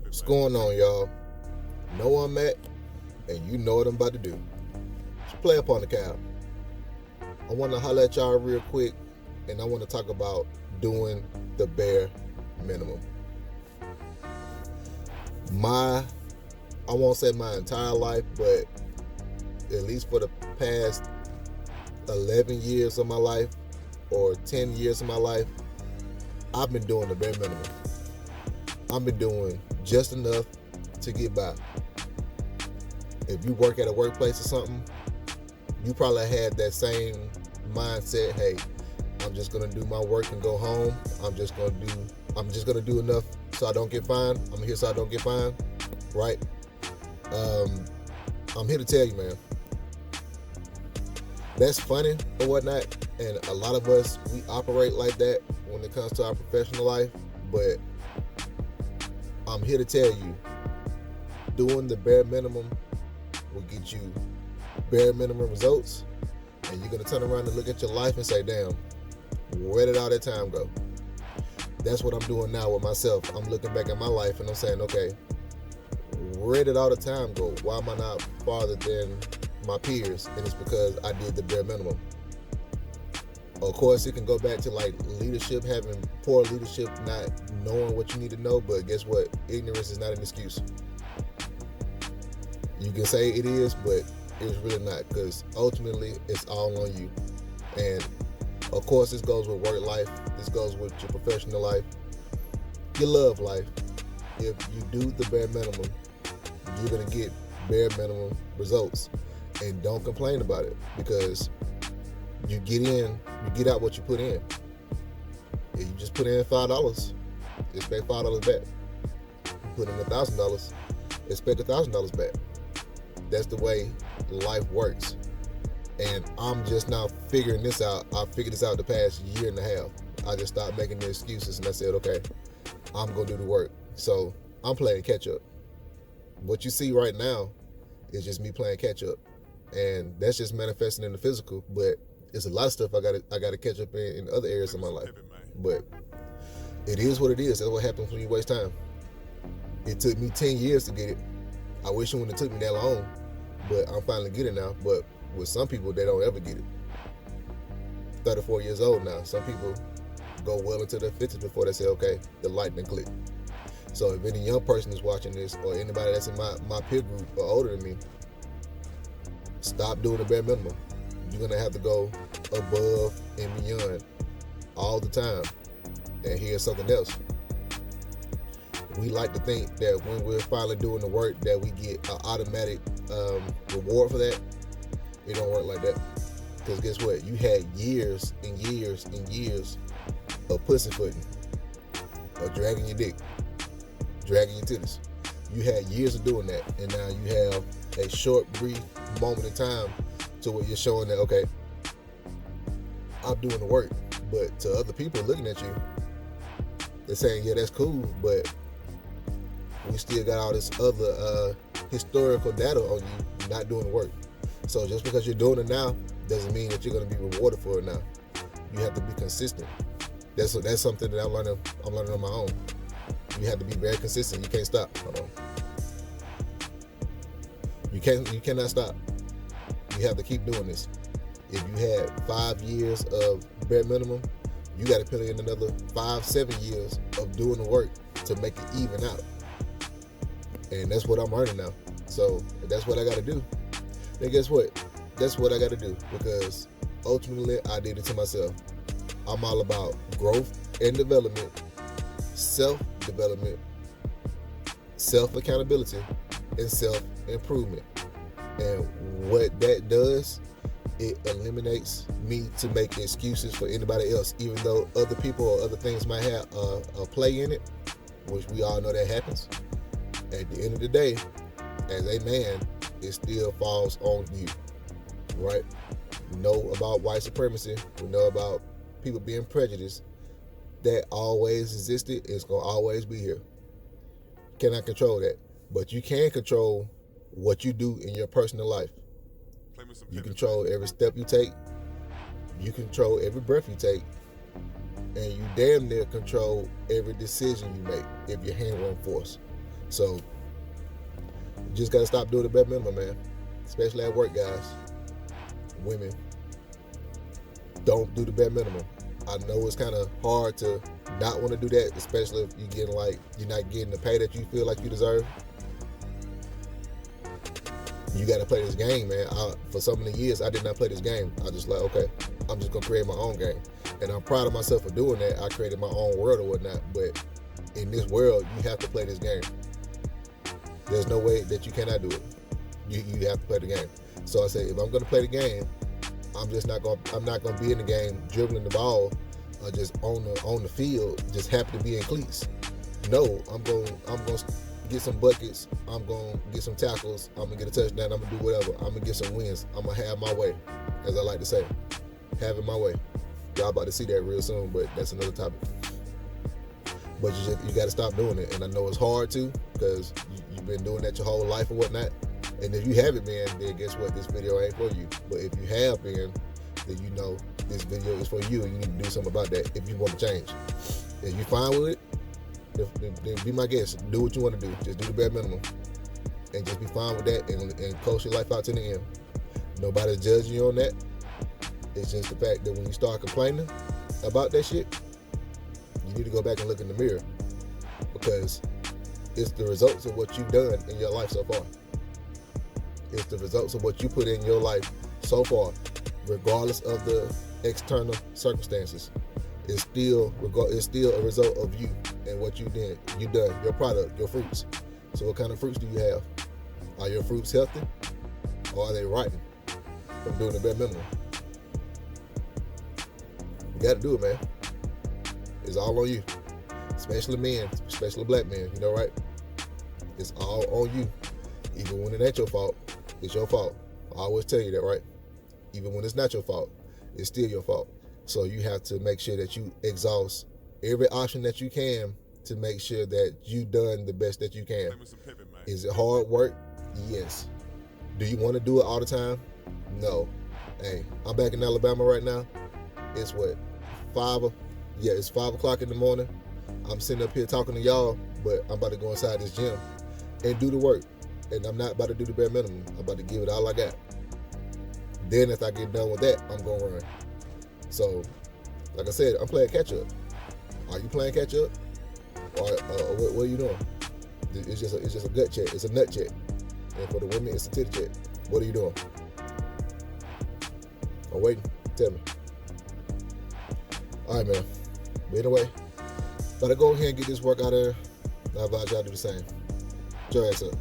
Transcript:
What's going on, y'all? Know where I'm at, and you know what I'm about to do. Just play up on the cow. I want to holler at y'all real quick, and I want to talk about doing the bare minimum. I won't say my entire life, but at least for the past 11 years of my life, or 10 years of my life, I've been doing the bare minimum. I've been doing just enough to get by. If you work at a workplace or something, you probably had that same mindset. Hey, I'm just gonna do my work and go home. I'm just gonna do enough so I don't get fined. I'm here so I don't get fined, right? I'm here to tell you, man. That's funny or whatnot, and a lot of us, we operate like that when it comes to our professional life, but I'm here to tell you, doing the bare minimum will get you bare minimum results, and you're gonna turn around and look at your life and say, damn, where did all that time go? That's what I'm doing now with myself. I'm looking back at my life and I'm saying, okay, where did all the time go? Why am I not farther than my peers? And it's because I did the bare minimum. Of course, it can go back to like leadership, having poor leadership, not knowing what you need to know, but guess what? Ignorance is not an excuse. You can say it is, but it's really not, because ultimately it's all on you. And of course, this goes with work life, this goes with your professional life, your love life. If you do the bare minimum, you're gonna get bare minimum results. And don't complain about it, because you get out what you put in. If you just put in $5, expect $5 back. You put in $1,000, expect $1,000 back. That's the way life works. And I'm just now figuring this out. I figured this out the past year and a half. I just stopped making the excuses and I said, okay, I'm gonna do the work. So I'm playing catch up. What you see right now is just me playing catch up. And that's just manifesting in the physical, but it's a lot of stuff I gotta catch up in other areas of my life. But it is what it is. That's what happens when you waste time. It took me 10 years to get it. I wish it wouldn't have took me that long, but I'm finally getting it now. But with some people, they don't ever get it. 34 years old now. Some people go well into their 50s before they say, okay, the light done clicked. So if any young person is watching this, or anybody that's in my peer group or older than me, stop doing the bare minimum. You're gonna have to go above and beyond all the time. And here's something else. We like to think that when we're finally doing the work that we get an automatic reward for that. It don't work like that. Because guess what? You had years and years and years of pussyfooting, of dragging your dick, dragging your titties. You had years of doing that, and now you have a short, brief moment in time to where you're showing that, okay, I'm doing the work. But to other people looking at you, they're saying, yeah, that's cool, but we still got all this other historical data on you not doing the work. So just because you're doing it now doesn't mean that you're going to be rewarded for it now. You have to be consistent. That's something that I'm learning on my own. You have to be very consistent. You can't stop. Hold on. You cannot stop. You have to keep doing this. If you had 5 years of bare minimum, you got to put in another 5-7 years of doing the work to make it even out. And that's what I'm learning now. So if that's what I got to do, then guess what? That's what I got to do, because ultimately I did it to myself. I'm all about growth and development, self-development, self-accountability, and self-improvement. And what that does, it eliminates me to make excuses for anybody else, even though other people or other things might have a play in it, which we all know that happens. At the end of the day, as a man, it still falls on you, right? We know about white supremacy. We know about people being prejudiced. That always existed. It's going to always be here. Cannot control that. But you can control what you do in your personal life. You control every step you take. You control every breath you take. And you damn near control every decision you make if your hand won't force. So you just gotta stop doing the bare minimum, man. Especially at work, guys. Women, don't do the bare minimum. I know it's kind of hard to not want to do that, especially if you're not getting the pay that you feel like you deserve. You got to play this game, man. For so many years, I did not play this game. I just like, okay, I'm just gonna create my own game, and I'm proud of myself for doing that. I created my own world or whatnot, but in this world, you have to play this game. There's no way that you cannot do it. You have to play the game. So I say, if I'm gonna play the game, I'm not gonna be in the game dribbling the ball or just on the field, just happy to be in cleats. No, I'm gonna get some buckets. I'm gonna get some tackles. I'm gonna get a touchdown. I'm gonna do whatever. I'm gonna get some wins. I'm gonna have my way, as I like to say, having my way. Y'all about to see that real soon, but that's another topic. But you got to stop doing it, and I know it's hard to, because you've been doing that your whole life or whatnot. And if you haven't been, then guess what? This video ain't for you. But if you have been, then you know this video is for you, and you need to do something about that if you want to change. If you're fine with it, then be my guest. Do what you want to do. Just do the bare minimum, and just be fine with that, and coast your life out to the end. Nobody's judging you on that. It's just the fact that when you start complaining about that shit, you need to go back and look in the mirror, because it's the results of what you've done in your life so far. It's the results of what you put in your life so far, regardless of the external circumstances. It's still a result of you and what you done, your product, your fruits. So what kind of fruits do you have? Are your fruits healthy, or are they rotten from doing the bare minimum? You got to do it, man. It's all on you, especially men, especially black men. You know, right? It's all on you. Even when it ain't your fault, it's your fault. I always tell you that, right? Even when it's not your fault, it's still your fault. So you have to make sure that you exhaust every option that you can to make sure that you done the best that you can. Is it hard work? Yes. Do you want to do it all the time? No. Hey, I'm back in Alabama right now. It's what, it's 5 o'clock in the morning. I'm sitting up here talking to y'all, but I'm about to go inside this gym and do the work. And I'm not about to do the bare minimum. I'm about to give it all I got. Then if I get done with that, I'm gonna run. So, like I said, I'm playing catch up. Are you playing catch up, or what are you doing? It's just a gut check. It's a nut check. And for the women, it's a titty check. What are you doing? I'm waiting. Tell me. All right, man. But anyway, gotta go ahead and get this work out there. I advise y'all do the same. Get your ass up.